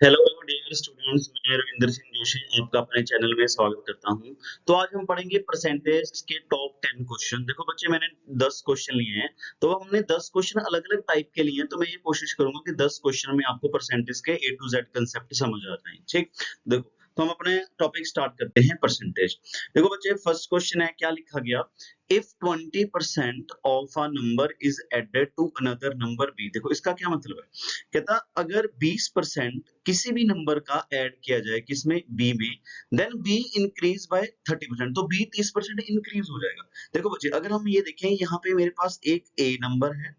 Hello dear students, मैं रविंद्र सिंह जोशी आपका अपने चैनल में स्वागत करता हूं। तो आज हम पढ़ेंगे परसेंटेज के टॉप 10 क्वेश्चन। देखो बच्चे, मैंने 10 क्वेश्चन लिए हैं, तो हमने 10 क्वेश्चन अलग-अलग टाइप के लिए हैं। तो मैं ये कोशिश करूंगा कि 10 क्वेश्चन में आपको परसेंटेज के ए टू जेड कंसेप्ट समझ आ जाए। ठीक, देखो तो हम अपने टॉपिक स्टार्ट करते हैं परसेंटेज। देखो बच्चे, फर्स्ट क्वेश्चन है, क्या लिखा गया, if 20% of a number is added to another number B. देखो इसका क्या मतलब है, कहता अगर 20% किसी भी नंबर का ऐड किया जाए किसमें, बी में, देन बी इंक्रीज बाय 30%, तो बी 30% इंक्रीज हो जाएगा। देखो बच्चे, अगर हम ये देखें, यहाँ पे मेरे पास एक ए नंबर है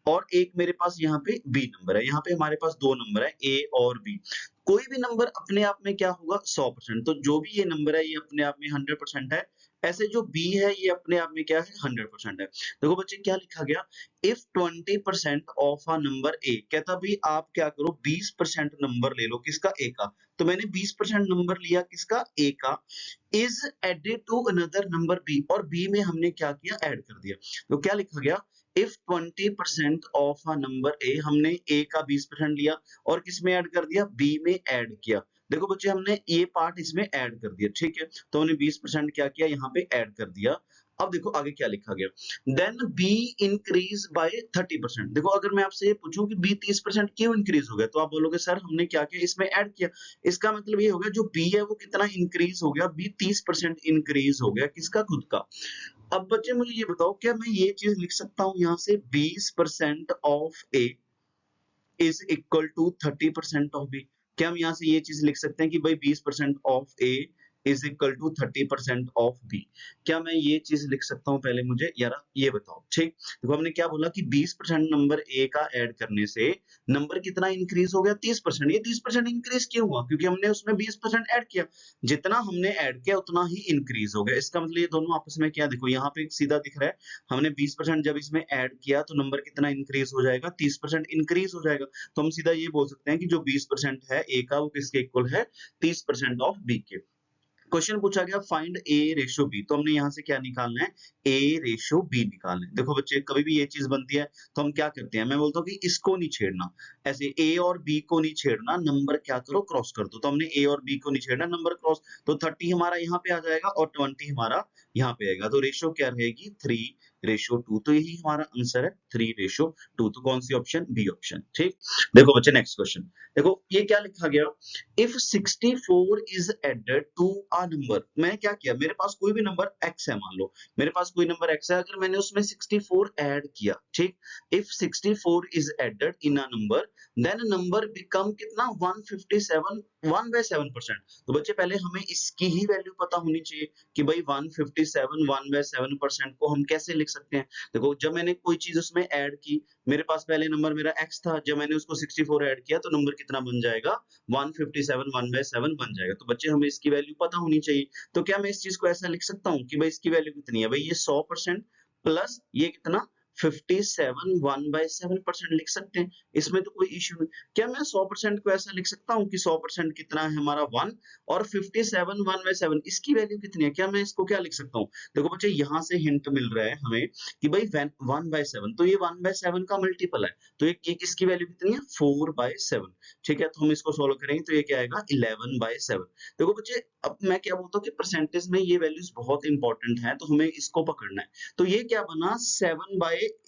और एक मेरे पास यहाँ पे बी नंबर है। यहाँ पे हमारे पास दो नंबर है, ए और बी। कोई भी नंबर अपने आप में क्या होगा, 100%। तो जो भी ये नंबर है ये अपने आप में 100% है। ऐसे जो बी है ये अपने आप में क्या है, 100% है। देखो बच्चे, क्या लिखा गया, if 20% of a number A, कहता भी आप क्या करो, 20% नंबर ले लो, किसका, ए का। तो मैंने 20% नंबर लिया, किसका, ए का, is added to another number B, और बी में हमने क्या किया, ऐड कर दिया। तो क्या लिखा गया, if 20% of a number A, हमने ए का 20% लिया और किस में ऐड कर दिया, बी में ऐड किया। देखो बच्चे, हमने ये पार्ट इसमें ऐड कर दिया, ठीक है। तो हमने 20% क्या किया, यहाँ पे ऐड कर दिया। अब देखो आगे क्या लिखा गया, देन बी इंक्रीज बाय 30%। देखो अगर मैं आपसे ये पूछूं कि बी 30% क्यों इंक्रीज हो गया, तो आप बोलोगे सर हमने क्या किया, इसमें ऐड किया। इसका मतलब ये हो गया, जो बी है वो कितना इंक्रीज हो गया, बी 30% इंक्रीज हो गया, किसका, खुद का। अब बच्चे मुझे ये बताओ, क्या मैं ये चीज लिख सकता हूँ यहाँ से, 20% of A is equal to 30% of B. क्या हम यहाँ से ये चीज लिख सकते हैं कि भाई 20% of A is equal to 30% of B. क्या मैं ये चीज लिख सकता हूँ, पहले मुझे यार ये बताओ। ठीक, देखो हमने क्या बोला कि 20% नंबर ए का ऐड करने से नंबर कितना इंक्रीज हो गया, 30%। ये 30% इंक्रीज क्यों हुआ, क्योंकि हमने उसमें 20% ऐड किया। जितना हमने ऐड किया उतना ही इंक्रीज हो गया। इसका मतलब ये दोनों आपस में क्या, देखो यहाँ पे सीधा दिख रहा है, हमने 20% जब इसमें ऐड किया तो नंबर कितना इंक्रीज हो जाएगा, 30% इंक्रीज हो जाएगा। तो हम सीधा ये बोल सकते हैं कि जो 20% है ए का, वो किसके इक्वल है, 30% ऑफ बी के। क्वेश्चन पूछा गया, फाइंड ए रेशो बी, तो हमने यहाँ से क्या निकालना है, ए रेशो बी निकालना है। देखो बच्चे, कभी भी ये चीज बनती है तो हम क्या करते हैं, मैं बोलता हूँ कि इसको नहीं छेड़ना, ऐसे ए और बी को नहीं छेड़ना, नंबर क्या करो, क्रॉस कर दो। तो हमने ए और बी को नहीं छेड़ना, नंबर क्रॉस। तो 30 हमारा यहाँ पे आ जाएगा और 20 हमारा यहाँ पे आएगा। तो रेशो क्या रहेगी, 3:2। तो यही हमारा आंसर है, 3:2। तो कौन सी ऑप्शन, बी ऑप्शन। ठीक, देखो बच्चे नेक्स्ट क्वेश्चन। देखो ये क्या लिखा गया, if 64 is added to a number. मैंने क्या किया, मेरे पास कोई भी नंबर x है, मान लो मेरे पास कोई नंबर x है, अगर मैंने उसमें 64 ऐड किया, ठीक, if 64 is added in a number, then number become कितना, 157, 1/7%। तो बच्चे पहले हमें इसकी ही वैल्यू पता होनी चाहिए कि भाई 157 1/7% को हम कैसे लिख सकते हैं। देखो जब मैंने कोई चीज उसमें ऐड की, मेरे पास पहले नंबर मेरा x था, जब मैंने उसको 64 ऐड किया तो नंबर कितना बन जाएगा, 157 1/7 बन जाएगा। तो बच्चे हमें इसकी वैल्यू पता होनी चाहिए। तो क्या मैं इस चीज को ऐसा लिख सकता हूँ कि भाई इसकी वैल्यू कितनी है, भाई ये 100% प्लस ये कितना, 57 1/7% लिख सकते हैं। इसमें तो कोई इश्यू नहीं। क्या मैं 100% को ऐसा लिख सकता हूँ कि 100% कितना है हमारा 1, और 57 1/7 इसकी वैल्यू कितनी है, क्या मैं इसको क्या लिख सकता हूँ। देखो बच्चे, यहाँ से हिंट मिल रहा है हमें कि भाई 1/7, तो ये 1/7 का मल्टीपल है। तो ये किसकी वैल्यू कितनी है, 4/7। ठीक है, तो हम इसको सोल्व करेंगे तो ये क्या आएगा, 11/7। देखो बच्चे, अब मैं क्या बोलता हूँ कि परसेंटेज में ये वैल्यूज बहुत इंपॉर्टेंट है, तो हमें इसको पकड़ना है। तो ये क्या बना,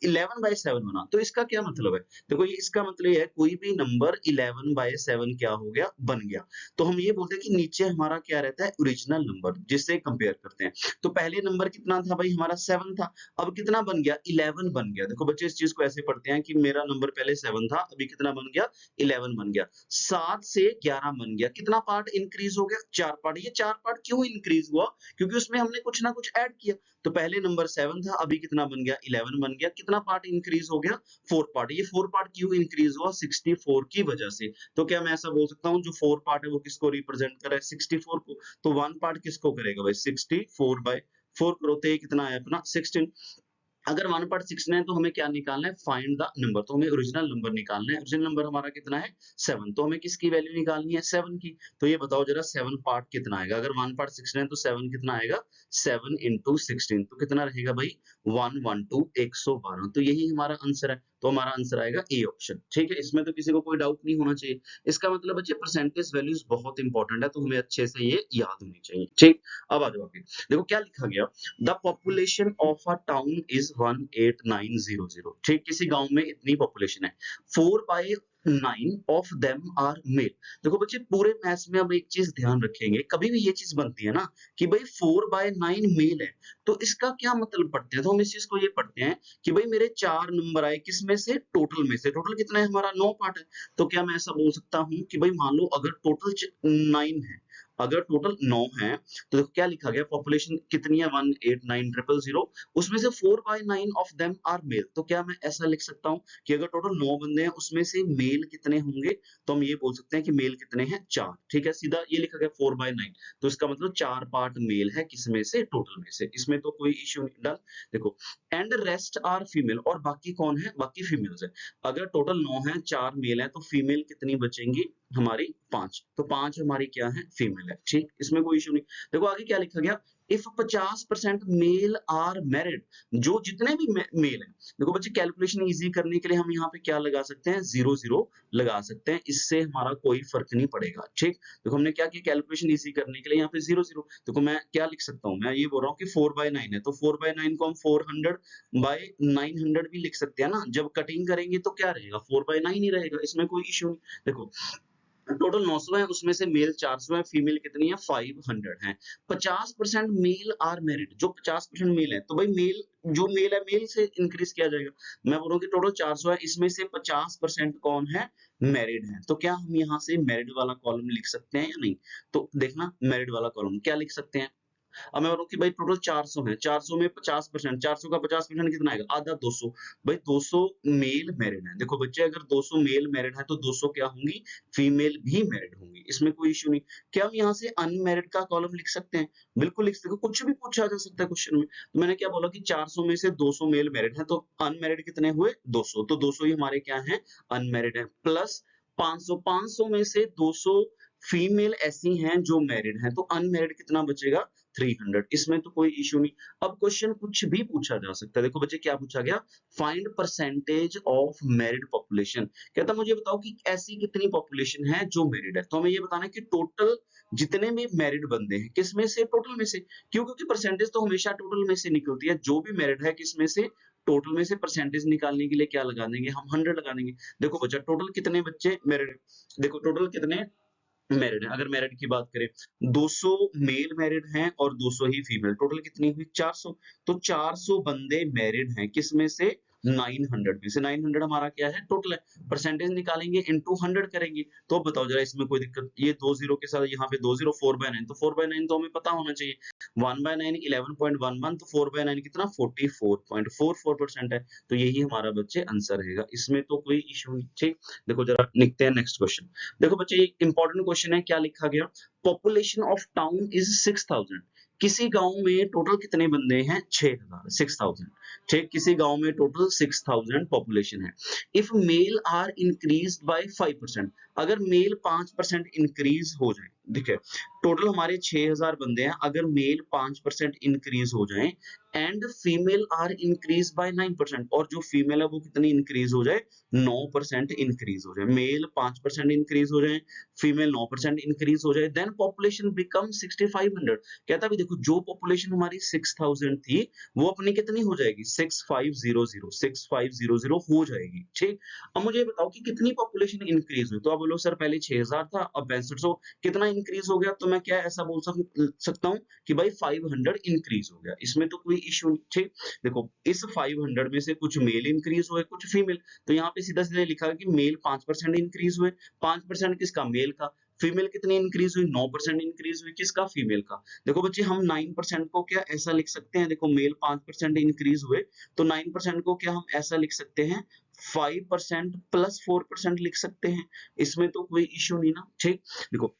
11/7 बना। तो इसका क्या मतलब है, देखो ये इसका मतलब ये है, कोई भी नंबर 11/7 क्या हो गया, बन गया। तो हम ये बोलते हैं कि नीचे हमारा क्या रहता है, ओरिजिनल नंबर, जिससे कंपेयर करते हैं। तो पहले नंबर कितना था भाई, हमारा 7 था, अब कितना बन गया, 11 बन गया। देखो बच्चे, इस चीज को ऐसे पढ़ते हैं कि मेरा नंबर पहले 7 था, अभी कितना बन गया, 11 बन गया। 7 से 11 बन गया, कितना पार्ट इंक्रीज हो गया, 4 पार्ट। ये 4 पार्ट क्यों इंक्रीज हुआ, क्योंकि उसमें हमने कुछ ना कुछ ऐड किया। तो पहले नंबर 7 था, अभी कितना बन गया, 11 बन गया। कितना पार्ट इंक्रीज हो गया, 4 पार्ट। ये 4 पार्ट क्यों इंक्रीज हुआ, 64 की वजह से। तो क्या मैं ऐसा बोल सकता हूँ, जो 4 पार्ट है वो किसको रिप्रेजेंट कर रहा है, 64 को। तो 1 पार्ट किसको करेगा भाई, 64/4 करो, तो ये कितना है अपना, 16। अगर 1/16 है तो हमें क्या निकालना है, फाइंड द नंबर। तो हमें ओरिजिनल नंबर निकालना है। ओरिजिनल नंबर हमारा कितना है, 7। तो हमें किसकी वैल्यू निकालनी है, 7 की। तो ये बताओ जरा, 7 पार्ट कितना आएगा, अगर 1/16 है तो 7 कितना आएगा, 7 × 16। तो कितना रहेगा भाई, 112, 112। तो यही हमारा आंसर है। तो हमारा आंसर आएगा ए ऑप्शन। ठीक है, इसमें तो किसी को कोई डाउट नहीं होना चाहिए। इसका मतलब बच्चे परसेंटेज वैल्यूज बहुत इंपॉर्टेंट है, तो हमें अच्छे से ये याद होनी चाहिए। ठीक, अब आ जाओ आगे। देखो क्या लिखा गया, the population of a town is 18900। ठीक, किसी गांव में इतनी पॉपुलेशन है, 4/9 ऑफ देम आर मेल। देखो बच्चे पूरे मैथ्स में अब एक चीज ध्यान रखेंगे, कभी भी ये चीज बनती है ना कि भाई 4/9 मेल है, तो इसका क्या मतलब पढ़ते हैं, तो हम इस चीज को ये पढ़ते हैं कि भाई मेरे 4 नंबर आए, किसमें से, टोटल में से। टोटल कितना है हमारा, 9 पार्ट है। तो क्या मैं ऐसा बोल सकता हूँ कि भाई मान लो अगर टोटल 9 है, अगर टोटल 9 है, तो देखो क्या लिखा गया, पॉपुलेशन कितनी है, 189,000, उसमें से 4/9 ऑफ देम आर मेल। तो क्या मैं ऐसा लिख सकता हूँ कि अगर टोटल 9 बंदे हैं, उसमें से मेल कितने होंगे, तो हम ये बोल सकते हैं कि मेल कितने हैं, 4। ठीक है, सीधा ये लिखा गया 4/9, तो इसका मतलब 4 पार्ट मेल है, किसमें से, टोटल में से। इसमें तो कोई इश्यू नहीं। डन। देखो, एंड रेस्ट आर फीमेल, और बाकी कौन है, बाकी फीमेल्स है। अगर टोटल 9 है, 4 मेल है, तो फीमेल कितनी बचेंगी हमारी, 5। तो 5 हमारी क्या है, फीमेल है। ठीक, इसमें कोई इश्यू नहीं। देखो आगे क्या लिखा गया, इफ 50% मेल आर मैरिड, जो जितने भी मेल हैं। देखो बच्चे कैलकुलेशन इजी करने के लिए हम यहाँ पे क्या लगा सकते हैं, 0 0 लगा सकते हैं, इससे हमारा कोई फर्क नहीं पड़ेगा। ठीक, देखो हमने क्या किया, कैलकुलेशन इजी करने के लिए यहाँ पे 0 0। देखो मैं क्या लिख सकता हूँ, मैं ये बोल रहा हूँ कि 4/9 है, तो 4/9 को हम 400/900 भी लिख सकते हैं ना। जब कटिंग करेंगे तो क्या रहेगा, 4/9 ही रहेगा, इसमें कोई इश्यू नहीं। देखो टोटल 900 है, उसमें से मेल 400 है, फीमेल कितनी है, 500 है। 50% मेल आर मैरिड, जो 50% मेल है, तो भाई मेल, जो मेल है, मेल से इंक्रीज किया जाएगा। मैं बोल रहा हूँ कि टोटल 400 है, इसमें से 50% कौन है, मैरिड है। तो क्या हम यहाँ से मैरिड वाला कॉलम लिख सकते हैं या नहीं, तो देखना मैरिड वाला कॉलम क्या लिख सकते हैं। अब मैं बोलूँ कि भाई टोटल 400 है, 400 में 50%, 400 का 50% कितना आएगा, आधा, 200। भाई 200 मेल मैरिड है। देखो बच्चे अगर 200 मेल मैरिड है, तो 200 क्या होंगी, फीमेल भी मैरिड होंगी, इसमें कोई इश्यू नहीं। क्या हम यहाँ से अनमैरिड का कॉलम लिख सकते हैं, बिल्कुल लिख सकते हैं, कुछ भी पूछा जा सकता है क्वेश्चन में। तो मैंने क्या बोला कि 400 में से 200 मेल मैरिड है, तो अनमैरिड कितने हुए, 200, तो 200 ही हमारे क्या है, अनमैरिड है। प्लस 500, 500 में से 200 फीमेल ऐसी हैं जो मैरिड हैं, तो अनमैरिड कितना बचेगा, 300। इसमें तो कोई इश्यू नहीं। अब क्वेश्चन कुछ भी पूछा जा सकता है। देखो बच्चे क्या पूछा गया, find percentage of married population. कहता मुझे बताओ कि ऐसी कितनी पॉपुलेशन है जो मैरिड है। तो हमें ये बताना है कि टोटल जितने भी मैरिड बंदे हैं, किसमें से, टोटल में से। क्यों, क्योंकि परसेंटेज तो हमेशा टोटल में से निकलती है। जो भी मैरिड है, किसमें से, टोटल में से। परसेंटेज निकालने के लिए क्या लगा देंगे हम, 100 लगा देंगे। देखो बच्चा टोटल कितने बच्चे मैरिड, देखो टोटल कितने मैरिड है। अगर मैरिड की बात करें, 200 मेल मैरिड हैं और 200 ही फीमेल, टोटल कितनी हुई, 400। तो 400 बंदे मैरिड हैं, किसमें से, 900 में से। 900 हमारा क्या है, टोटल है। परसेंटेज निकालेंगे, इनटू 100 करेंगे। तो अब बताओ जरा, इसमें कोई दिक्कत, ये 2 जीरो के साथ यहाँ पे 2 जीरो, 4/9, तो 4/9 तो हमें पता होना चाहिए। 1/9 11.11, तो 4/9 कितना, 44.44% है। तो यही हमारा बच्चे आंसर रहेगा, इसमें तो कोई इश्यू नहीं। ठीक, देखो जरा लिखते हैं नेक्स्ट क्वेश्चन। देखो बच्चे एक इंपॉर्टेंट क्वेश्चन है, क्या लिखा गया, पॉपुलेशन ऑफ टाउन इज 6000। किसी गांव में टोटल कितने बंदे हैं, 6000, 6000। ठीक, किसी गांव में टोटल 6000 पॉपुलेशन है। If male are increased by 5%, अगर मेल 5% इंक्रीज हो जाए, देखिए टोटल हमारे 6000 बंदे हैं, अगर मेल 5% इंक्रीज हो जाए, and female are increase by 9%, और जो फीमेल है वो कितनी इंक्रीज हो जाए, 9% इंक्रीज हो जाए। मेल 5% इंक्रीज हो जाए, फीमेल 9% इंक्रीज हो जाए, देन पॉपुलेशन बिकम 6500। कहता भी देखो, जो पॉपुलेशन हमारी 6000 थी, वो अपनी कितनी हो जाएगी, 6500 हो जाएगी। ठीक, अब मुझे ये बताओ कि कितनी पॉपुलेशन इंक्रीज हुई। तो आप बोलो सर पहले 6000 था, अब 6500, कितना इंक्रीज हो गया। तो मैं क्या ऐसा बोल सकता हूँ कि भाई 500 इंक्रीज हो गया, इसमें तो कोई इश्यू नहीं। ठीक, देखो इस 500 में से कुछ मेल इंक्रीज हुए, कुछ फीमेल। तो यहाँ पे सीधा सीधा लिखा है कि मेल 5% इंक्रीज हुए। 5% किसका, मेल का। फीमेल कितनी इंक्रीज हुई, 9% इंक्रीज हुई, किसका, फीमेल का। देखो बच्चे हम 9% को क्या ऐसा लिख सकते हैं, देखो मेल 5% इंक्रीज हुए, तो 9% को क्या हम ऐसा लिख सकते हैं, 5% प्लस 4% लिख सकते हैं। इसमें तो कोई इश्यू नहीं ना। ठीक, देखो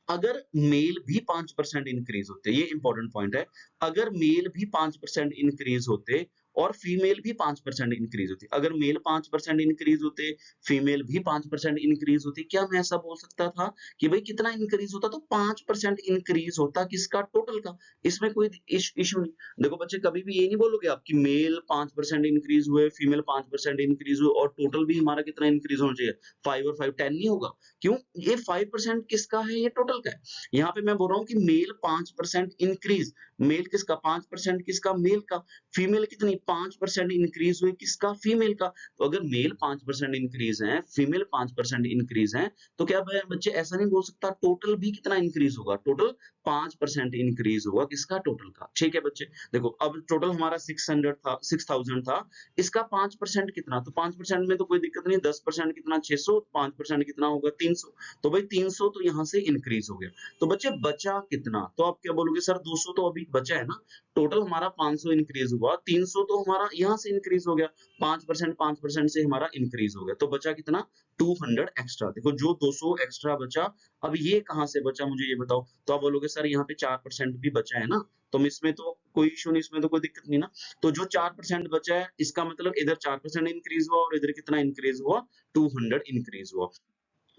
अगर मेल भी 5% इंक्रीज होते, ये इंपॉर्टेंट पॉइंट है, अगर मेल भी 5% इंक्रीज होते और फीमेल भी 5% इंक्रीज होती। अगर मेल 5% इंक्रीज होते, फीमेल भी 5% इंक्रीज होती, क्या मैं ऐसा बोल सकता था कि भाई कितना इंक्रीज होता? तो 5% इंक्रीज होता किसका? टोटल का। इसमें कोई इशू नहीं। देखो बच्चे, कभी भी ये नहीं बोलोगे आप कि मेल 5% इंक्रीज हुए, फीमेल 5% इंक्रीज हुए और टोटल भी हमारा कितना इंक्रीज होना चाहिए? 5 और 5 10 नहीं होगा। क्यों? ये 5% किसका है? ये टोटल का है। यहाँ पे मैं बोल रहा हूँ कि मेल 5% इंक्रीज, मेल किसका? 5% किसका? मेल का। फीमेल कितनी? 5% इंक्रीज हुई किसका? फीमेल का। तो अगर मेल 5% इंक्रीज है, फीमेल 5% इंक्रीज है, तो क्या बच्चे ऐसा नहीं बोल सकता टोटल भी कितना इंक्रीज होगा? टोटल 5% इंक्रीज होगा किसका? टोटल का। ठीक है बच्चे, देखो अब टोटल हमारा 600 था, 6000 था, इसका 5% कितना? तो 5% में तो कोई दिक्कत नहीं, 10% कितना? 600, 5% कितना होगा? 300। तो भाई 300 तो यहाँ से इंक्रीज हो गया। तो बच्चे बचा कितना? तो आप क्या बोलोगे सर 200 तो अभी बचा है ना। टोटल हमारा 500 इंक्रीज हुआ, 300 तो हमारा यहाँ से इंक्रीज हो गया, 5% से हमारा इंक्रीज हो गया, तो बचा कितना? 200 एक्स्ट्रा। देखो जो 200 एक्स्ट्रा बचा, अब ये कहाँ से बचा मुझे ये बताओ। तो आप बोलोगे सर यहाँ पे 4% भी बचा है ना, तो इसमें तो कोई इशू नहीं, इसमें तो कोई दिक्कत नहीं ना। तो जो 4% बचा है, इसका मतलब इधर 4% इंक्रीज हुआ और इधर कितना इंक्रीज हुआ? 200 इंक्रीज हुआ।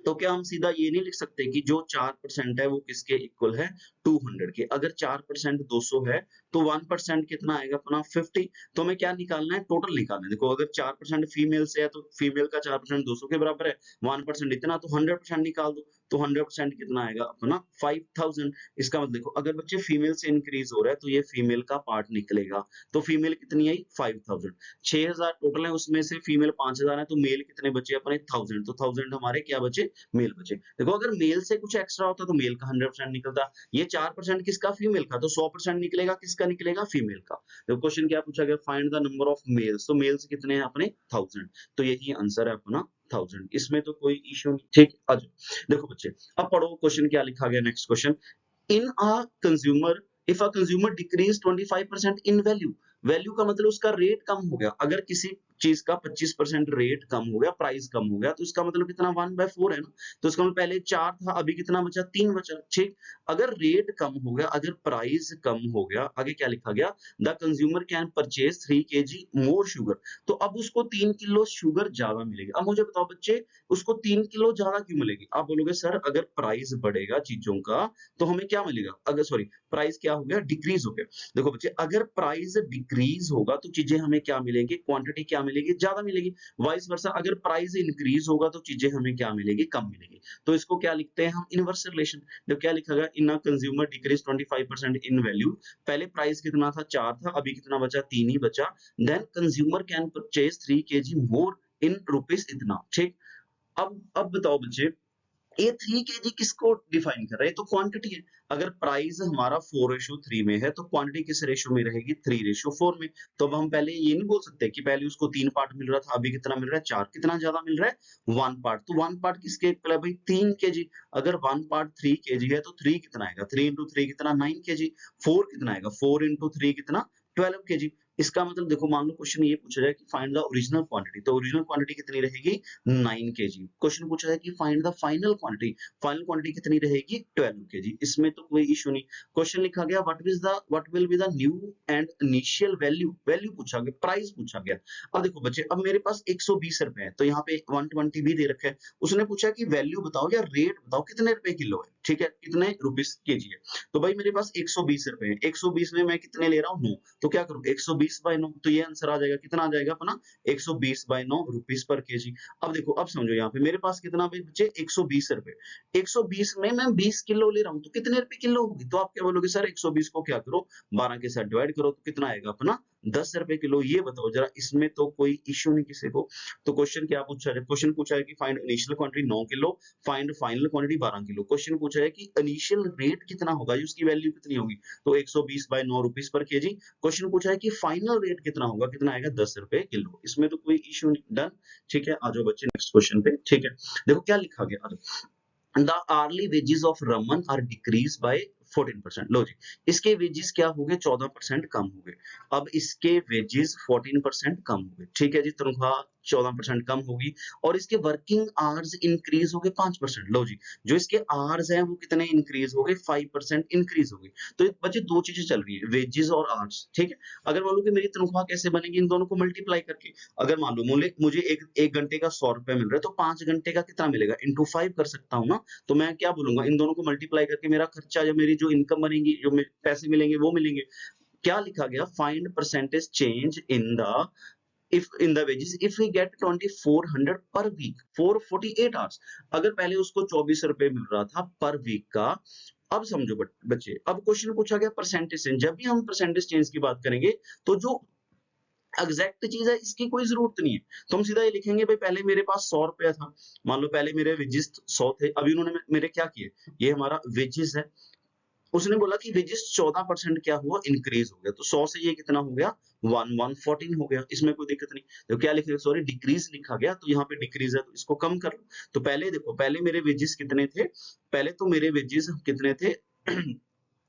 तो क्या हम सीधा ये नहीं लिख सकते कि जो 4% है वो किसके इक्वल है? 200 के। अगर 4% 200 है, तो 1% कितना आएगा अपना? 50। तो हमें क्या निकालना है? टोटल निकालना है। देखो अगर 4% फीमेल से है, तो फीमेल का 4% 200 के बराबर है, 1% इतना, तो 100% निकाल दो। तो 100% कितना आएगा अपना? 5000। इसका मतलब देखो, अगर बच्चे फीमेल से इंक्रीज हो रहा है, तो ये फीमेल का पार्ट निकलेगा। तो फीमेल कितनी आई? 5000। 6000 टोटल है, उसमें से फीमेल 5000 है, तो मेल कितने बचे अपने? 1000। तो 1000 हमारे क्या बचे? मेल बचे। देखो अगर मेल से कुछ एक्स्ट्रा होता तो मेल का 100% निकलता। ये 4% किसका? फीमेल का। तो 100% निकलेगा किसका? निकलेगा फीमेल का। तो क्वेश्चन क्या पूछा गया? Find the number of males. तो मेल्स कितने हैं अपने? 1000। तो यही आंसर है अपना 1000। इसमें तो कोई इश्यू नहीं। ठीक, आ जाओ। देखो बच्चे, अब पढ़ो क्वेश्चन क्या लिखा गया। Next question, in a consumer, if a consumer decrease 25% in value. Value का मतलब उसका रेट कम हो गया। अगर किसी चीज का 25% रेट कम हो गया, प्राइस कम हो गया, तो इसका मतलब कितना? 1/4 है ना। तो इसका मतलब पहले 4 था, अभी कितना बचा? 3 बचा। ठीक, अगर रेट कम हो गया, अगर प्राइस कम हो गया, आगे क्या लिखा गया? The consumer can purchase 3 kg more sugar. तो अब उसको 3 किलो शुगर ज्यादा मिलेगी। अब मुझे बताओ बच्चे, उसको 3 किलो ज्यादा क्यों मिलेगी? आप बोलोगे सर अगर प्राइस बढ़ेगा चीजों का, तो हमें क्या मिलेगा? अगर सॉरी, प्राइस क्या हो गया? डिक्रीज हो गया। देखो बच्चे, अगर प्राइस डिक्रीज होगा तो चीजें हमें क्या मिलेंगी? क्वांटिटी क्या मिलेगी? ज्यादा मिलेगी। वाइस वर्सा, अगर प्राइस इंक्रीज होगा तो चीजें हमें क्या मिलेगी? कम मिलेगी। तो इसको क्या लिखते हैं हम? Inverse relation. तो क्या लिखा गया? इन कंज्यूमर डिक्रीज 25% इन वैल्यू। पहले प्राइस कितना था? 4 था, अभी कितना बचा? 3 ही बचा। Then consumer can purchase 3 kg more in rupees इतना। ठीक, अब बताओ बच्चे, ये 3 केजी किसको डिफाइन कर रहा है? ये तो क्वांटिटी है। अगर प्राइस हमारा 4:3 में है, तो क्वांटिटी किस रेशियो में रहेगी? 3:4 में। तो अब हम पहले ये नहीं बोल सकते कि पहले उसको 3 पार्ट मिल रहा था, अभी कितना मिल रहा है? 4। कितना ज्यादा मिल रहा है? 1 पार्ट। तो 1 पार्ट किसके इक्वल है भाई? 3 केजी। अगर 1 पार्ट 3 केजी है, तो 3 कितना आएगा? 3 इंटू 3 कितना? 9 केजी। 4 कितना आएगा? 4 इंटू 3 कितना? 12 केजी। इसका मतलब देखो, मान लो क्वेश्चन ये पूछा जाए कि फाइंड द ओरिजिनल क्वांटिटी, तो ओरिजिनल क्वांटिटी कितनी रहेगी? 9 केजी। क्वेश्चन पूछा है कि find the final quantity, final quantity कितनी रहेगी? 12 केजी। इसमें तो कोई इशू नहीं। क्वेश्चन लिखा गया what will be the new and initial value. Value पूछा गया, प्राइस पूछा गया। अब देखो बच्चे, अब मेरे पास 120 रुपए है, तो यहाँ पे 120 भी दे रखा है। उसने पूछा कि वैल्यू बताओ या रेट बताओ, कितने रुपए किलो है। ठीक है, कितने रुपीस केजी है। तो भाई मेरे पास 120 रुपए है, 120 में मैं कितने ले रहा हूँ? 9। तो क्या करूँ? 120/9, तो ये आंसर आ जाएगा। कितना आ जाएगा अपना? 120/9 रुपीस पर केजी। अब देखो, अब समझो, यहाँ पे मेरे पास कितना बचे? 120 रुपए। 120 में मैं 20 किलो ले रहा हूँ, तो कितने रुपए किलो होगी? तो आप क्या बोलोगे? सर 120 को क्या करो? 12 के साथ डिवाइड करो, तो कितना आएगा अपना? 10 रुपए किलो। ये बताओ जरा, इसमें तो कोई इश्यू नहीं किसी को। तो क्वेश्चन क्या पूछा है? क्वेश्चन पूछा है कि find initial quantity 9 kilo, find final quantity 12 kilo. Question पूछा है कि इनिशियल रेट कितना होगा, उसकी वैल्यू कितनी होगी? तो 120/9 रुपीस पर केजी। क्वेश्चन पूछा है कि फाइनल रेट कितना होगा? कितना आएगा? 10 रुपए किलो। इसमें तो कोई इश्यू नहीं। डन। ठीक है, आ जाओ बच्चे नेक्स्ट क्वेश्चन पे। ठीक है, देखो क्या लिखा गया। The early wages of Raman are decrease by 14%। लो जी, इसके वेजेस क्या हो गए? 14% कम हो गए। अब इसके वेजेस 14% कम हो गए। ठीक है जी, तनख्वाह 14% कम होगी और इसके वर्किंग आवर्स इंक्रीज हो गए 5%। लो जी, जो इसके आवर्स हैं वो कितने इंक्रीज हो गए, 5% इंक्रीज हो गए। तो ये बच्चे दो चीजें चल रही है, वेजेस और आवर्स, ठीक है। अगर मान लो कि मेरी तनख्वाह कैसे बनेगी, इन दोनों को मल्टीप्लाई करके। अगर मान लो मुझे एक घंटे का 100 रुपए मिल रहा है, तो 5 घंटे का कितना मिलेगा, इंटू 5 कर सकता हूँ ना। तो मैं क्या बोलूंगा, इन दोनों को मल्टीप्लाई करके मेरा खर्चा या मेरी जो इनकम बनेगी, जो पैसे मिलेंगे वो मिलेंगे। क्या लिखा गया, find percentage change in the if in the wages if we get 2400 per week for 48 hours। अगर पहले उसको 24 रुपए मिल रहा था पर वीक का, अब समझो बच्चे, अब क्वेश्चन पूछा गया परसेंटेज चेंज। जब भी हम परसेंटेज चेंज की बात करेंगे तो जो एग्जैक्ट चीज है इसकी कोई जरूरत नहीं है, तो हम सीधा ये लिखेंगे भाई पहले मेरे पास 100 रुपया था, मान लो पहले मेरे वेजेस 100 थे, अभी उन्होंने मेरे क्या किए, ये हमारा वेजेस है। उसने बोला कि वेजेस 14% क्या हुआ, इंक्रीज हो गया, तो 100 से ये कितना हो गया, 1114 हो गया, इसमें कोई दिक्कत नहीं। तो क्या लिखे, सॉरी डिक्रीज लिखा गया, तो यहाँ पे डिक्रीज है तो इसको कम कर लो। तो पहले देखो, पहले मेरे वेजेस कितने थे, पहले तो मेरे वेजेस कितने थे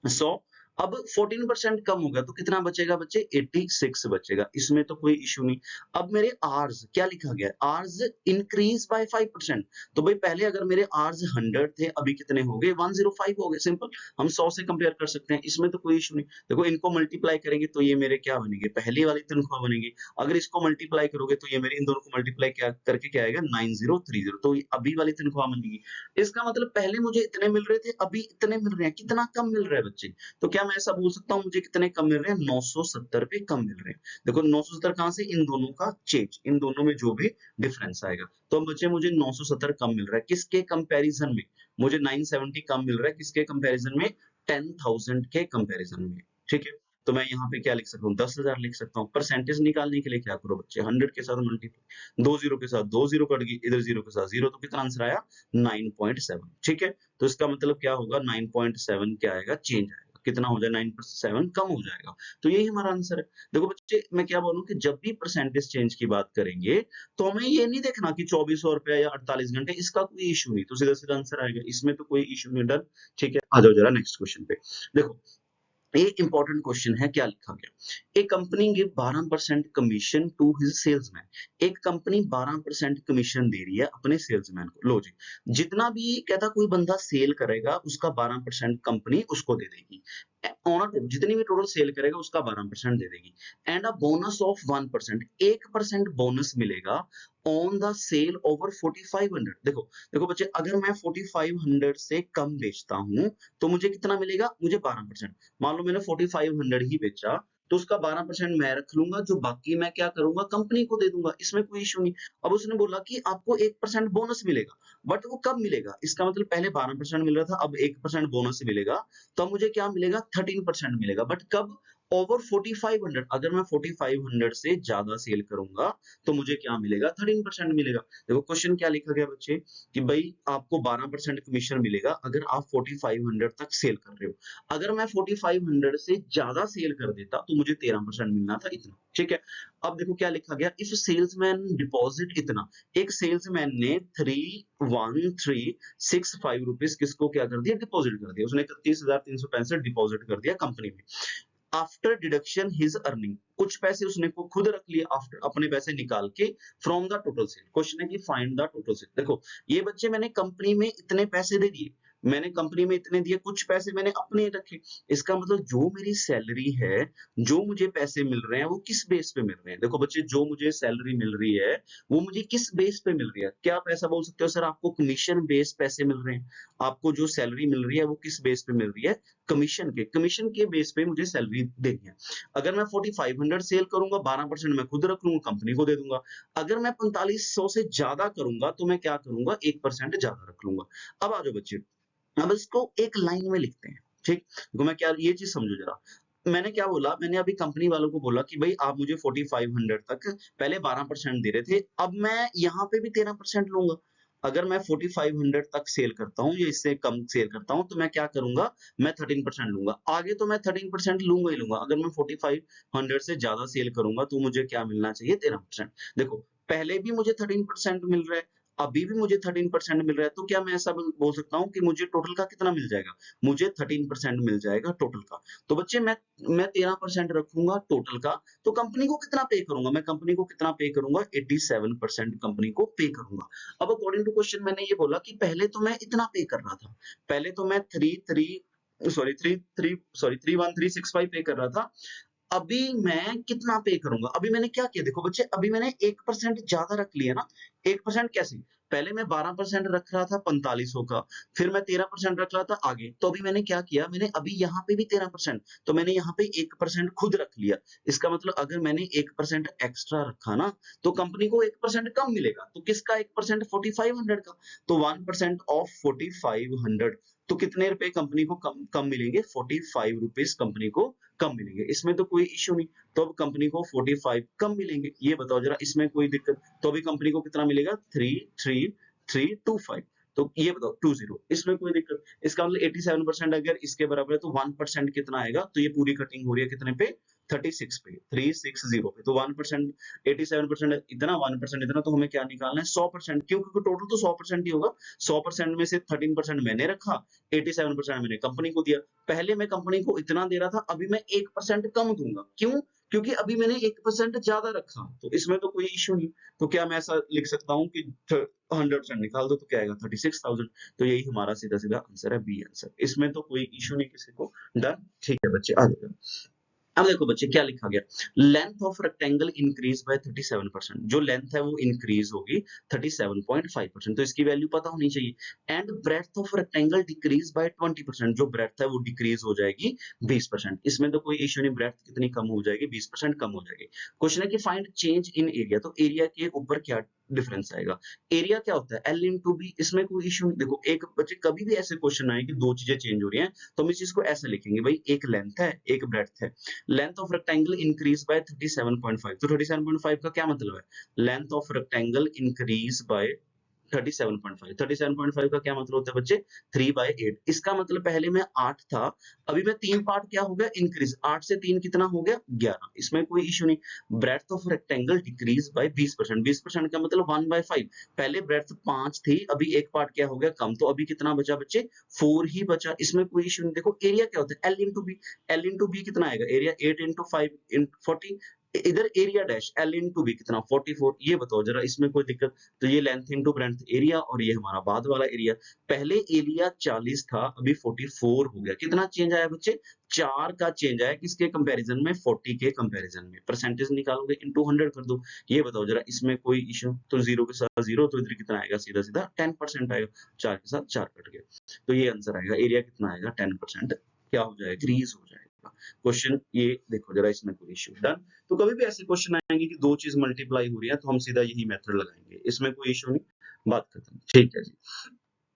100, अब 14% कम हो गया तो कितना बचेगा बच्चे, 86 बचेगा, इसमें तो कोई इश्यू नहीं। अब मेरे आर्स क्या लिखा गया, आर्स इंक्रीज बाय 5%। तो भाई पहले अगर मेरे आर्स 100 थे, अभी कितने हो गए, 105 हो गए, सिंपल। हम 100 से कंपेयर कर सकते हैं, इसमें तो कोई इश्यू नहीं। देखो इनको मल्टीप्लाई करेंगे तो ये मेरे क्या बनेंगे, पहली वाली तनख्वाह बनेगी। अगर इसको मल्टीप्लाई करोगे तो ये मेरे इन दोनों को मल्टीप्लाई क्या करके क्या आएगा, 9030, तो ये अभी वाली तनख्वाह बनेगी। इसका मतलब पहले मुझे इतने मिल रहे थे, अभी इतने मिल रहे हैं, कितना कम मिल रहा है बच्चे। तो क्या मैं ऐसा बोल सकता हूँ मुझे कितने कम मिल रहे हैं, 970 रुपए कम मिल रहे हैं। देखो 970 कहां से, इन दोनों का चेंज, इन दोनों में जो भी डिफरेंस आएगा। तो अब बच्चे मुझे 970 कम मिल रहा है, किसके कंपैरिजन में, मुझे 970 कम मिल रहा है किसके कंपैरिजन में, 10,000 के कंपैरिजन में, ठीक है। तो मैं यहाँ पे क्या लिख सकता हूँ, 10,000 लिख सकता हूँ। परसेंटेज निकालने के लिए क्या करो बच्चे, 100 के साथ मल्टीप्लाई, 2 जीरो के साथ 2 जीरो कट गई, इधर जीरो के साथ जीरो, तो कितना आंसर आया, 9.7, ठीक है। तो इसका मतलब क्या होगा, 9.7 क्या आएगा, चेंज आएगा, कितना हो जाए, 9.7 कम हो जाएगा। तो यही हमारा आंसर है। देखो बच्चे मैं क्या बोलूं कि जब भी परसेंटेज चेंज की बात करेंगे तो हमें ये नहीं देखना कि 2400 रुपया या 48 घंटे, इसका कोई इशू नहीं, तो सीधा सीधा आंसर आएगा, इसमें तो कोई इशू नहीं, डन, ठीक है। आ जाओ जरा नेक्स्ट क्वेश्चन पे। देखो ये इंपॉर्टेंट क्वेश्चन है, क्या लिखा गया, एक company give 12% commission to his salesman. एक कंपनी 12% कमीशन दे रही है अपने सेल्समैन को। लो जी, जितना भी कहता कोई बंदा सेल करेगा उसका 12% कंपनी उसको दे देगी, ऑन जितनी भी टोटल सेल करेगा उसका 12% दे देगी। And a bonus of 1%, 1% bonus मिलेगा ऑन द सेल ओवर 4500। देखो देखो बच्चे, अगर मैं 4500 से कम बेचता हूं तो मुझे कितना मिलेगा, मुझे 12%। मान लो मैंने 4500 ही बेचा, तो उसका 12% मैं रख लूंगा, जो बाकी मैं क्या करूंगा, कंपनी को दे दूंगा, इसमें कोई इशू नहीं। अब उसने बोला कि आपको 1% बोनस मिलेगा, बट वो कब मिलेगा, इसका मतलब पहले 12% मिल रहा था, अब 1% बोनस मिलेगा, तो मुझे क्या मिलेगा, 13% मिलेगा, बट कब, ओवर 4500। अगर मैं 4500 से ज्यादा सेल करूंगा तो मुझे क्या मिलेगा, 13% मिलेगा। देखो क्वेश्चन क्या लिखा गया बच्चे, कि भाई आपको 12% कमीशन मिलेगा अगर आप 4500 तक सेल कर रहे हो। अगर मैं 4500 से ज्यादा सेल कर देता तो मुझे 13% मिलना था, इतना, ठीक है। अब देखो क्या लिखा गया, इफ सेल्समैन डिपॉजिट इतना, एक सेल्समैन ने 31365 रुपीज किसको क्या कर दिया, डिपॉजिट कर दिया, उसने 31,365 डिपॉजिट कर दिया कंपनी में। आफ्टर डिडक्शन हिज अर्निंग, कुछ पैसे उसने को खुद रख लिए आफ्टर, अपने पैसे निकाल के, from the total sale. Question है कि फाइंड द टोटल सेल। देखो ये बच्चे मैंने कंपनी में इतने पैसे दे दिए, मैंने कंपनी में इतने दिए, कुछ पैसे मैंने अपने रखे, इसका मतलब जो मेरी सैलरी है, जो मुझे पैसे मिल रहे हैं वो किस बेस पे मिल रहे हैं। देखो बच्चे, जो मुझे सैलरी मिल रही है वो मुझे किस बेस पे मिल रही है, क्या आप ऐसा बोल सकते हो सर आपको कमीशन बेस पैसे मिल रहे हैं, आपको जो सैलरी मिल रही है वो किस बेस पे मिल रही है, कमीशन के बेस पे मुझे सैलरी देनी है। अगर मैं 4500 सेल करूंगा, 12% मैं खुद रख लूंगा, कंपनी को दे दूंगा। अगर मैं 4500 से ज्यादा करूंगा तो मैं क्या करूंगा, 1% ज्यादा रख लूंगा। अब आ जाओ बच्चे, अब इसको एक लाइन में लिखते हैं, ठीक। तो मैं क्या, ये चीज समझो जरा, मैंने क्या बोला, मैंने अभी कंपनी वालों को बोला कि भाई आप मुझे 4500 तक पहले 12% दे रहे थे, अब मैं यहाँ पे भी 13% लूंगा। अगर मैं 4500 तक सेल करता हूँ या इससे कम सेल करता हूँ तो मैं क्या करूंगा, मैं 13% लूंगा, आगे तो मैं 13% लूंगा ही लूंगा। अगर मैं 4500 से ज्यादा सेल करूंगा तो मुझे क्या मिलना चाहिए, 13%। देखो पहले भी मुझे 13% मिल रहा है, अभी भी मुझे 13% मिल रहा है, तो क्या मैं ऐसा बोल सकता हूँ कि मुझे टोटल का कितना मिल जाएगा? मुझे 13% मिल जाएगा टोटल का। तो बच्चे मैं 13% रखूँगा टोटल का, तो कंपनी को कितना पे करूँगा? मैं कंपनी को कितना पे करूँगा? 87% कंपनी को पे करूँगा। अब अकॉर्डिंग टू क्वेश्चन मैंने ये बोला कि पहले तो मैं इतना पे कर रहा था। पहले तो मैं 31365 पे कर रहा था। अभी मैं कितना पे करूँगा? अभी मैंने क्या किया? देखो बच्चे, अभी मैंने 1% ज़्यादा रख लिया ना। 1% कैसे? पहले मैं 12% रख रहा था 4500 का, फिर मैं 13% रख रहा था आगे। तो अभी मैंने क्या किया? मैंने अभी यहाँ पे भी 13%, तो मैंने यहाँ पे 1% खुद रख लिया। इसका मतलब अगर मैंने 1% एक्स्ट्रा रखा ना, तो कंपनी को 1% कम मिलेगा। तो किसका 1%? 4500 का। तो 1% ऑफ 4500, तो कितने रुपए कंपनी को कम कम मिलेंगे? 45 रुपीज़ कंपनी को कम मिलेंगे। इसमें तो कोई इश्यू नहीं। तो अब कंपनी को 45 कम मिलेंगे। ये बताओ जरा, इसमें कोई दिक्कत? तो अभी कंपनी को कितना मिलेगा? 33325। तो ये बताओ 20, इसमें कोई दिक्कत? इसका मतलब 87% अगर इसके बराबर है तो 1% कितना आएगा? तो ये पूरी कटिंग हो रही है कितने पे? 36 पे, 360 पे। तो 1% 87% इतना, 1% इतना, तो हमें क्या निकालना है? 100%। क्यों? क्योंकि टोटल तो 100% ही होगा। 100% में से 13% मैंने रखा, 87% मैंने कंपनी को दिया। पहले मैं कंपनी को इतना दे रहा था, अभी मैं 1% कम दूँगा। क्यों? क्योंकि अभी मैंने 1% ज़्यादा रखा, तो इसमें तो कोई इश्यू नहीं। तो क्या मैं ऐसा लिख सकता हूँ कि 100% निकाल दो तो क्या आएगा? 36,000। तो यही हमारा सीधा-सीधा आंसर है, बी आंसर। इसमें तो कोई इश्यू नहीं किसी को। डन? ठीक है बच्चे, आगे बढ़ो। अब देखो बच्चे क्या लिखा गया, length of rectangle increase by 37%। जो लेंथ है वो इंक्रीज होगी 37.5%, तो इसकी वैल्यू पता होनी चाहिए। And breadth of rectangle decrease by 20%। जो ब्रेड्थ है वो डिक्रीज हो जाएगी 20%। इसमें तो कोई इश्यू नहीं, ब्रेड्थ कितनी कम हो जाएगी? 20% कम हो जाएगी। क्वेश्चन है कि फाइंड चेंज इन एरिया, तो एरिया के ऊपर क्या डिफरेंस आएगा? एरिया क्या होता है? L into B. इसमें कोई इश्यू नहीं। देखो, एक बच्चे कभी भी ऐसे क्वेश्चन आए कि दो चीजें चेंज हो रही हैं, तो हम इस चीज को ऐसे लिखेंगे, भाई एक लेंथ है, एक ब्रेड्थ है। Length of rectangle increase by 37.5, तो 37.5 का क्या मतलब है? Length of rectangle increase by 37.5। 37.5 का क्या मतलब होता है बच्चे? 3/8। इसका मतलब पहले मैं 8 था, अभी मैं 3 पार्ट क्या हो गया? इंक्रीज। 8 से 3 कितना हो गया? 11। इसमें कोई इश्यू नहीं। Breadth of rectangle decrease by 20%। 20% का मतलब 1/5। पहले ब्रेड्थ 5 थी, अभी एक पार्ट क्या हो गया? कम। तो अभी कितना बचा बच्चे? 4 ही बचा। इसमें कोई इश्यू नहीं। देखो, एरिया क्या होता है? L into B. L into B कितना आएगा? Area 8 into 5 40। इधर area dash L into B कितना? 44। ये बताओ जरा, इसमें कोई दिक्कत? तो ये लेंथ इंटू ब्रेड्थ एरिया, और ये हमारा बाद वाला एरिया। पहले एरिया 40 था, अभी 44 हो गया। कितना चेंज आया बच्चे? 4 का चेंज आया। किसके कंपैरिजन में? 40 के कंपैरिजन में। परसेंटेज निकालोगे, इंटू 100 कर दो। ये बताओ जरा, इसमें कोई इश्यू? तो 0 के साथ 0, तो इधर कितना आएगा? सीधा सीधा 10% आएगा। 4 के साथ 4 कट गया, तो ये आंसर आएगा। एरिया कितना आएगा? 10% क्या हो जाएगा? इंक्रीज हो जाएगा। क्वेश्चन ये देखो जरा, इसमें कोई इश्यू? डन? तो कभी भी ऐसे क्वेश्चन आएंगे कि दो चीज मल्टीप्लाई हो रही है, तो हम सीधा यही मेथड लगाएंगे। इसमें कोई इश्यू नहीं, बात खत्म। ठीक है जी।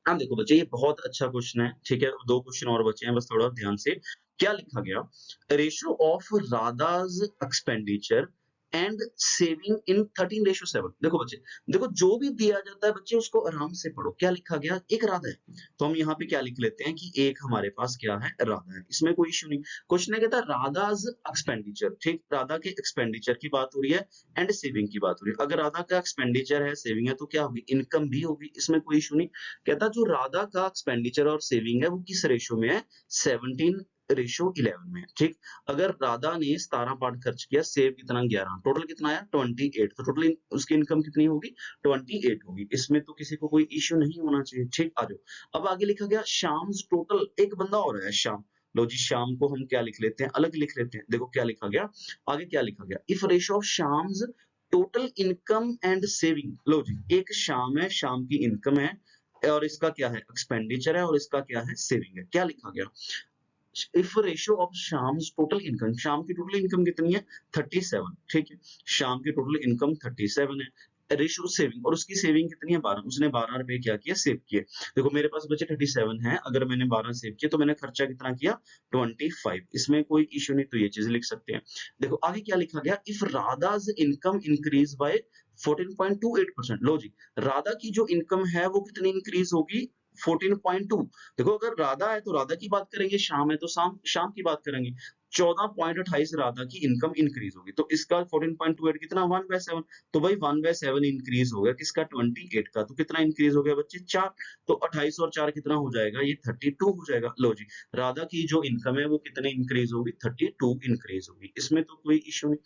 अब देखो बच्चे, ये बहुत अच्छा क्वेश्चन है। ठीक है, दो क्वेश्चन और बचे हैं, बस थोड़ा ध्यान से। क्या लिखा गया? Ratio of Radha's expenditure and saving in 13:7। देखो बच्चे, देखो जो भी दिया जाता है बच्चे उसको आराम से पढ़ो। क्या लिखा गया? एक राधा है, तो हम यहाँ पे क्या लिख लेते हैं कि एक हमारे पास क्या है? राधा है। इसमें कोई इश्यू नहीं। क्वेश्चन है कहता है राधाज एक्सपेंडिचर। ठीक, राधा के एक्सपेंडिचर की बात हो रही है एंड सेविंग की बात हो रही है। अगर राधा का एक्सपेंडिचर है, सेविंग है, तो क्या होगी? इनकम भी होगी। इसमें कोई इश्यू नहीं। कहता जो राधा का एक्सपेंडिचर और सेविंग है वो किस रेशो में है? 17:11 में है। ठीक, अगर राधा ने 17 पार्ट खर्च किया, सेव कितना? 11, टोटल कितना आया? 28। तो टोटल उसकी इनकम कितनी होगी? 28 होगी। इसमें तो किसी को कोई इश्यू नहीं होना चाहिए। ठीक, आ जाओ। अब आगे लिखा गया शाम्स टोटल। एक बंदा और है श्याम। लो जी, शाम को हम क्या लिख लेते हैं? अलग लिख लेते हैं। देखो क्या लिखा गया, आगे क्या लिखा गया? If ratio of Shyam's total income and saving. लो जी, एक शाम है, शाम की इनकम है, और इसका क्या है? एक्सपेंडिचर है, और इसका क्या है? सेविंग है। क्या लिखा गया? If ratio of Shyam's total income. Shyam की टोटल इनकम कितनी है? 37। ठीक है, शाम की टोटल इनकम 37 है। रेशियो सेविंग, और उसकी सेविंग कितनी है? 12। उसने 12 रुपए क्या किया? सेव किए। देखो मेरे पास बचे 37 है, अगर मैंने 12 सेव किए तो मैंने खर्चा कितना किया? 25। इसमें कोई इश्यू नहीं, तो ये चीज लिख सकते हैं। देखो आगे क्या लिखा गया? If Radha's income increase by 14.28%। लो जी, राधा की जो इनकम है वो कितनी इंक्रीज होगी? 14.2। देखो अगर राधा है तो राधा की बात करेंगे, शाम है तो शाम शाम की बात करेंगे। 14.28 राधा की इनकम इंक्रीज होगी, तो इसका 14.28 कितना 1/7, तो भाई 1/7 इंक्रीज हो गया किसका 28 का, तो कितना इंक्रीज हो गया बच्चे 4, तो 28 और 4 कितना हो जाएगा, ये 32 हो जाएगा। लो जी, राधा की जो इनकम है वो कितने इंक्रीज होगी, 32 इंक्रीज होगी, इसमें तो कोई इश्यू नहीं।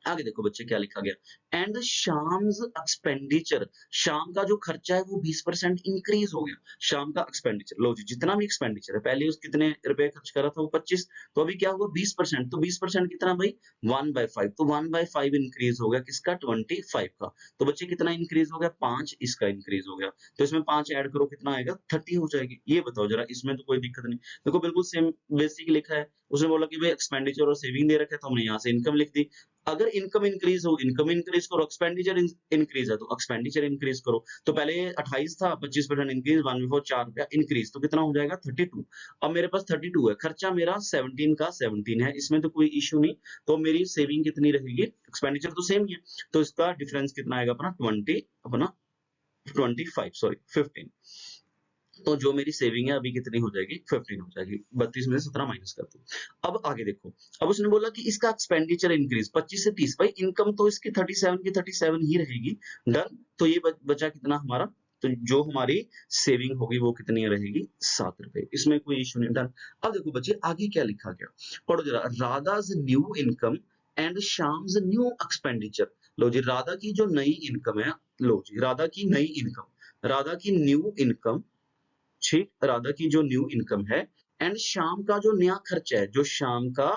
आगे देखो बच्चे क्या लिखा गया, एंड शाम्स एक्सपेंडिचर, शाम का जो खर्चा है वो 20% इंक्रीज हो गया, शाम का एक्सपेंडिचर, लो जी जितना भी एक्सपेंडिचर है, पहले उस कितने रुपए खर्च करा था वो 25, तो अभी क्या हुआ 20%, तो 20% कितना भाई 1/5, तो 1/5 इंक्रीज हो गया किसका 25 का, तो बच्चे कितना इंक्रीज हो गया 5, इसका इंक्रीज हो गया, तो इसमें 5 ऐड करो कितना आएगा 30 हो जाएगी। ये बताओ जरा, इसमें तो कोई दिक्कत नहीं, देखो बिल्कुल सेम बेसिक लिखा है, उसने बोला कि भाई एक्सपेंडिचर और सेविंग दे रखा है, तो हमने यहाँ से इनकम लिख दी। अगर इनकम इंक्रीज हो, इनकम इंक्रीज करो, एक्सपेंडिचर इंक्रीज है तो एक्सपेंडिचर इंक्रीज करो, तो पहले 28 था 25% इंक्रीज 1/4 ₹4 इंक्रीज, तो कितना हो जाएगा 32। अब मेरे पास 32 है, खर्चा मेरा 17 का 17 है, इसमें तो कोई इश्यू नहीं, तो मेरी सेविंग कितनी रहेगी, एक्सपेंडिचर तो सेम ही है, तो इसका डिफरेंस कितना आएगा अपना 20 अपना 25 सॉरी 15, तो जो मेरी सेविंग है अभी कितनी हो जाएगी 15 हो जाएगी, 32 में से 17 माइनस कर दो। अब आगे देखो, अब उसने बोला कि इसका एक्सपेंडिचर इंक्रीज 25 से 30, भाई इनकम तो इसकी 37 की 37 ही रहेगी, डन, तो ये बचा कितना हमारा, तो जो हमारी सेविंग होगी वो कितनी रहेगी 7 रुपए, इसमें कोई इश्यू नहीं, डन। अब देखो बच्चे आगे क्या लिखा गया, पढ़ो जरा, Radha's new income and Shyam's new expenditure, लो जी राधा की जो नई इनकम है, लो जी राधा की नई इनकम, राधा की न्यू इनकम, ठीक, राधा की जो न्यू इनकम है, एंड शाम का जो नया खर्चा है, जो शाम का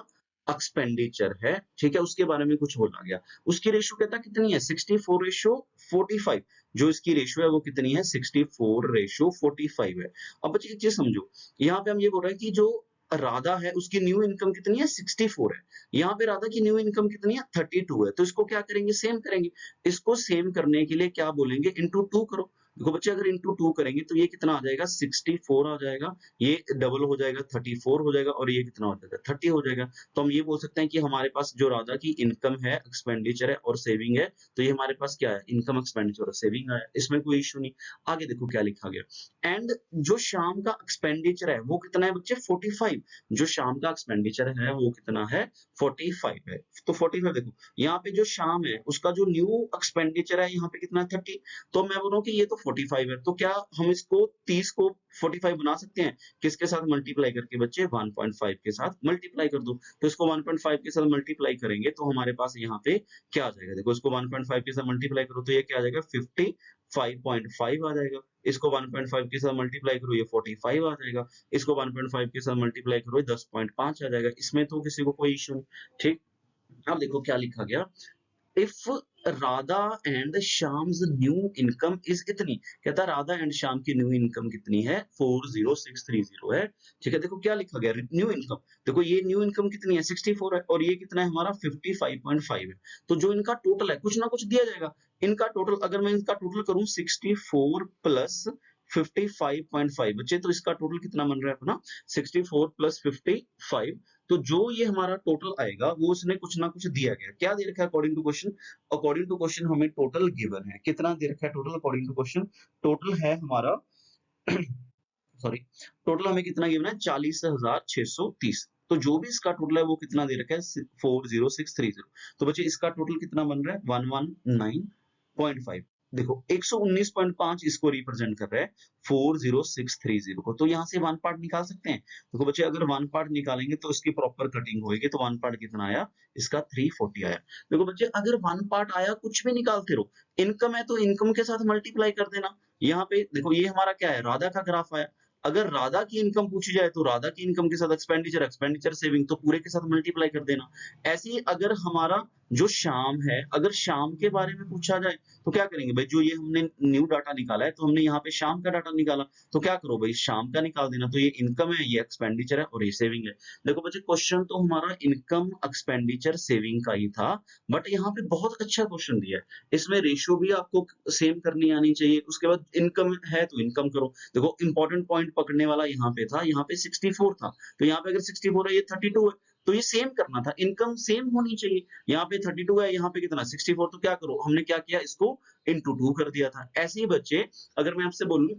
एक्सपेंडिचर है, ठीक है, उसके बारे में कुछ बोला गया, उसकी रेशो कहता कितनी है 64:45, जो इसकी रेशो है वो कितनी है 64:45 है। अब बच्चे एक चीज समझो, यहाँ पे हम ये बोल रहे हैं कि जो राधा है उसकी न्यू इनकम कितनी है 64 है, यहाँ पे राधा की न्यू इनकम कितनी है 32 है, तो इसको क्या करेंगे सेम करेंगे, इसको सेम करने के लिए क्या बोलेंगे इंटू 2 करो, देखो बच्चे अगर इंटू 2 करेंगे तो ये कितना आ जाएगा 64 आ जाएगा, ये डबल हो जाएगा 34 हो जाएगा, और ये कितना हो जाएगा 30 हो जाएगा, तो हम ये बोल सकते हैं कि हमारे पास जो राधा की इनकम है, एक्सपेंडिचर है और सेविंग है, तो ये हमारे पास क्या है इनकम, एक्सपेंडिचर और सेविंग आया, इसमें कोई इश्यू नहीं। आगे देखो क्या लिखा गया, एंड जो शाम का एक्सपेंडिचर है वो कितना है बच्चे 45, जो शाम का एक्सपेंडिचर है वो कितना है 45 है, तो 45 देखो, यहाँ पे जो शाम है उसका जो न्यू एक्सपेंडिचर है यहाँ पे कितना है 30, तो मैं बोल रहा हूँ कि ये तो 45 है, तो क्या हम इसको 30 को 45 बना सकते हैं, किसके साथ मल्टीप्लाई करके बच्चे 1.5 के साथ मल्टीप्लाई कर दो, तो इसको 1.5 के साथ मल्टीप्लाई करेंगे तो हमारे पास यहाँ पे क्या आ जाएगा, देखो इसको 1.5 के साथ मल्टीप्लाई करो तो ये क्या आ जाएगा 55.5 आ जाएगा, इसको 1.5 के साथ मल्टीप्लाई करो ये 45 आ जाएगा, इसको 1.5 के साथ मल्टीप्लाई करो ये 10.5 आ जाएगा, इसमें तो किसी को कोई इश्यू नहीं, ठीक। अब देखो क्या लिखा गया, if Radha and Shyam's new income is इतनी, कहता है राधा एंड श्याम की न्यू इनकम कितनी है 40630 है, ठीक है, देखो क्या लिखा गया न्यू इनकम, देखो ये न्यू इनकम कितनी है 64 है और ये कितना है हमारा 55.5 है, तो जो इनका टोटल है कुछ ना कुछ दिया जाएगा, इनका टोटल अगर मैं इनका टोटल करूं 64 प्लस 55.5 बच्चे, तो इसका टोटल कितना बन रहा है अपना 64 प्लस 55, तो जो ये हमारा टोटल आएगा वो उसने कुछ ना कुछ दिया गया, क्या दे रखा है according to question, according to question हमें टोटल गिवन है, कितना दे रखा है total according to question, total है हमारा सॉरी, टोटल हमें कितना गिवन है 40,630, तो जो भी इसका टोटल है वो कितना दे रखा है 40630, तो बच्चे इसका टोटल कितना बन रहा है 119.5, देखो 119.5 इसको रिप्रेजेंट कर रहा है 40630 को, तो यहाँ से वन पार्ट निकाल सकते हैं, देखो बच्चे अगर वन पार्ट निकालेंगे तो इसकी प्रॉपर कटिंग होगी, तो वन पार्ट कितना आया इसका 340 आया, देखो बच्चे अगर वन पार्ट आया कुछ भी निकालते रहो, इनकम है तो इनकम के साथ मल्टीप्लाई कर देना, यहाँ पे देखो ये हमारा क्या है राधा का ग्राफ आया, अगर राधा की इनकम पूछी जाए तो राधा की इनकम के साथ एक्सपेंडिचर, एक्सपेंडिचर सेविंग, तो पूरे के साथ मल्टीप्लाई कर देना, ऐसे ही अगर हमारा जो शाम है, अगर शाम के बारे में पूछा जाए तो क्या करेंगे भाई, जो ये हमने न्यू डाटा निकाला है तो हमने यहाँ पे शाम का डाटा निकाला, तो क्या करो भाई शाम का निकाल देना, तो ये इनकम है, ये एक्सपेंडिचर है और ये सेविंग है, देखो बच्चे क्वेश्चन तो हमारा इनकम एक्सपेंडिचर सेविंग का ही था, बट यहाँ पे बहुत अच्छा क्वेश्चन दिया है, इसमें रेशियो भी आपको सेम करनी आनी चाहिए, उसके बाद इनकम है तो इनकम करो, देखो इंपॉर्टेंट पॉइंट पकड़ने वाला यहाँ पे था, यहाँ पे 64 था, तो यहाँ पे अगर 64 है ये 32 है, तो ये सेम करना था, इनकम सेम होनी चाहिए, यहाँ पे 32 है, यहाँ पे कितना 64, तो क्या करो हमने क्या किया इसको इंटू 2 कर दिया था, ऐसे ही बच्चे अगर मैं आपसे बोलूं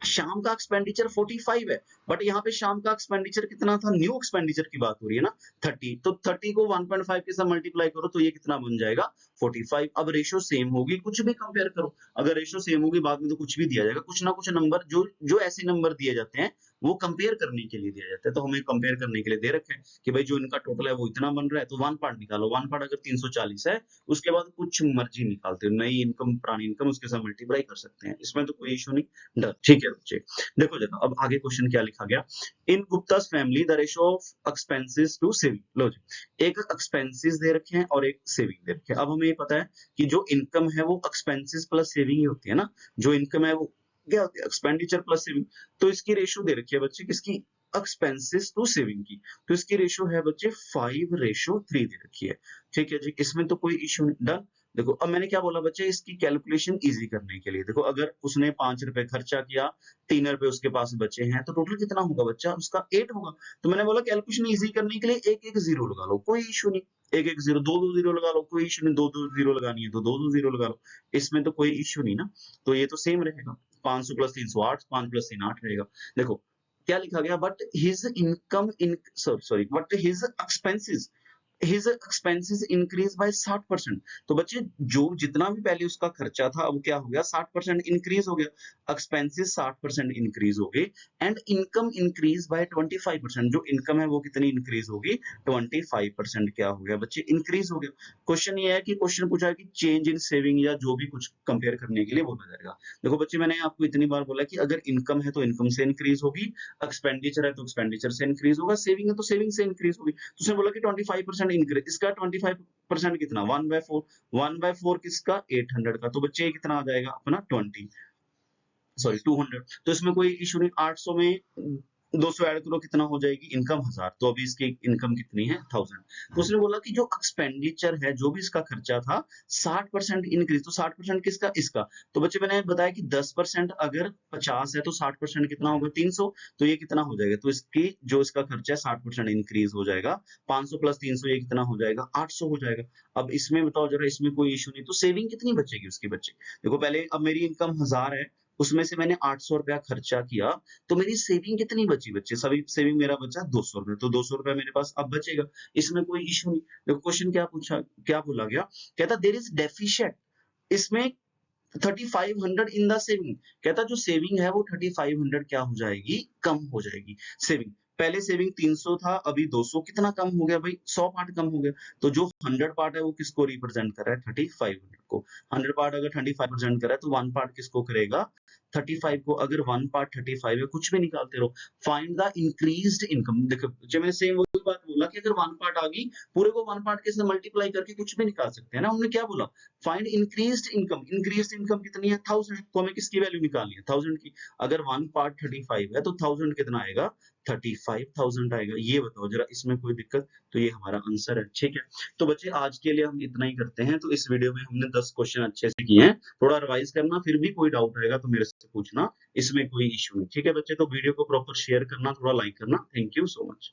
शाम का एक्सपेंडिचर 45 है, बट यहाँ पे शाम का एक्सपेंडिचर कितना था, न्यू एक्सपेंडिचर की बात हो रही है ना 30, तो 30 को 1.5 के साथ मल्टीप्लाई करो तो ये कितना बन जाएगा 45। अब रेशो सेम होगी, कुछ भी कंपेयर करो, अगर रेशो सेम होगी बाद में तो कुछ भी दिया जाएगा, कुछ ना कुछ नंबर जो जो ऐसे नंबर दिए जाते हैं वो कंपेयर करने के लिए दिया जाता है, तो हमें कंपेयर करने के लिए दे रखे हैं कि भाई जो इनका टोटल है वो इतना बन रहा है, तो वन पार्ट निकालो, वन पार्ट अगर 340 है उसके बाद कुछ मर्जी निकालते हो, नई इनकम पुरानी इनकम उसके साथ मल्टीप्लाई कर सकते हैं, इसमें तो कोई इशू नहीं। डन, ठीक है बच्चे। देखो देखो अब आगे क्वेश्चन क्या लिखा गया, in Gupta's family the ratio of expenses to saving. लो जी, एक एक्सपेंसेस दे रखे हैं और एक सेविंग दे रखे हैं। अब हमें ये पता है कि जो इनकम है वो एक्सपेंसेस प्लस सेविंग ही होती है ना, जो इनकम है वो क्या होती है, एक्सपेंडिचर प्लस सेविंग। तो इसकी रेशो दे रखी है बच्चे किसकी, एक्सपेंसेस टू सेविंग की, तो इसकी रेशो है बच्चे 5:3 दे रखी है। ठीक है जी, इसमें तो कोई इशू नहीं। डन। देखो अब मैंने क्या बोला बच्चे, इसकी कैलकुलेशन इजी करने के लिए, देखो अगर उसने 5 रुपए खर्चा किया, 3 रुपए उसके पास बचे हैं, तो टोटल कितना होगा बच्चा, उसका 8 होगा। तो मैंने बोला कैलकुलेशन इजी करने के लिए एक एक जीरो लगा लो, कोई इशू नहीं, एक एक जीरो, दो दो जीरो लगा लो, कोई इशू नहीं, दो दो जीरो लगानी है तो दो दो जीरो लगा लो, इसमें तो कोई इशू नहीं ना। तो ये तो सेम रहेगा, 500 प्लस 300 8, 5 प्लस 3 8 रहेगा। देखो क्या लिखा गया, but his income in sorry but his expenses, his expenses increase by 60%। तो बच्चे जो जितना भी पहले उसका खर्चा था अब क्या हो गया, 60% इंक्रीज हो गया, एक्सपेंसेस 60% इंक्रीज हो गए, एंड इनकम इंक्रीज बाय 25%। जो इनकम है वो कितनी इंक्रीज होगी, 25% क्या हो गया बच्चे, इंक्रीज हो गया। क्वेश्चन ये है कि क्वेश्चन पूछा है कि चेंज इन सेविंग या जो भी कुछ कंपेयर करने के लिए बोला जाएगा। देखो बच्चे मैंने आपको इतनी बार बोला कि अगर इनकम है तो इनकम से इंक्रीज होगी, एक्सपेंडिचर है तो एक्सपेंडिचर से इंक्रीज होगा, सेविंग है तो सेविंग से इंक्रीज होगी। तो उसने बोला कि 25% इंक्रीज, इसका 25% कितना 1/4, 1/4 किसका 800 का, तो बच्चे कितना आ जाएगा अपना 200, तो इसमें कोई इशू नहीं। 800 में 200 ऐड करो कितना हो जाएगी, इनकम 1000, तो अभी इसकी इनकम कितनी है 1000। तो उसने बोला कि जो एक्सपेंडिचर है जो भी इसका खर्चा था 60% इंक्रीज, तो 60% किसका, इसका। तो बच्चे मैंने बताया कि 10% अगर 50 है तो 60% कितना होगा 300, तो ये कितना हो जाएगा, तो इसकी जो इसका खर्चा है 60% इंक्रीज हो जाएगा, 500 प्लस 300 ये कितना हो जाएगा 800 हो जाएगा। अब इसमें बताओ जरा, इसमें कोई इशू नहीं, तो सेविंग कितनी बचेगी उसकी बच्चे, देखो पहले अब मेरी इनकम 1000 है, उसमें से मैंने 800 रुपया खर्चा किया, तो मेरी सेविंग कितनी बची बच्चे, सभी सेविंग मेरा बचा 200 रुपए, तो 200 रुपया मेरे पास अब बचेगा, इसमें कोई इशू नहीं। देखो क्वेश्चन क्या पूछा, क्या बोला गया, कहता देयर इज डेफिशिएंट, इसमें 3500 इन द सेविंग, कहता जो सेविंग है वो 3500 क्या हो जाएगी, कम हो जाएगी सेविंग। पहले सेविंग 300 था, अभी 200, कितना कम हो गया भाई, 100 पार्ट कम हो गया। तो जो 100 पार्ट है वो किसको रिप्रेजेंट कर रहा है, 3500 को। 100 पार्ट अगर 35 रिप्रेजेंट कर रहा है तो 1 पार्ट किसको करेगा, 35 को। अगर 1 पार्ट 35 है, कुछ भी निकालते रहो, फाइंड द इंक्रीज्ड इनकम। देखो जो मैंने सेम वही बात बोला कि अगर 1 पार्ट आ गई, पूरे को 1 पार्ट के साथ मल्टीप्लाई करके कुछ भी निकाल सकते हैं ना, हमने क्या बोला, find increased income, increased income कितनी है 1000, तो हमें किसकी वैल्यू निकालनी है 1000 की। अगर 1 पार्ट 35 है तो 1000 कितना आएगा, 35,000 आएगा। ये बताओ जरा, इसमें कोई दिक्कत, तो ये हमारा आंसर है। ठीक है, तो बच्चे आज के लिए हम इतना ही करते हैं। तो इस वीडियो में हमने 10 क्वेश्चन अच्छे से किए हैं, थोड़ा रिवाइज करना, फिर भी कोई डाउट रहेगा तो मेरे से पूछना, इसमें कोई इशू नहीं। ठीक है बच्चे, तो वीडियो को प्रॉपर शेयर करना, थोड़ा लाइक करना। Thank you so much.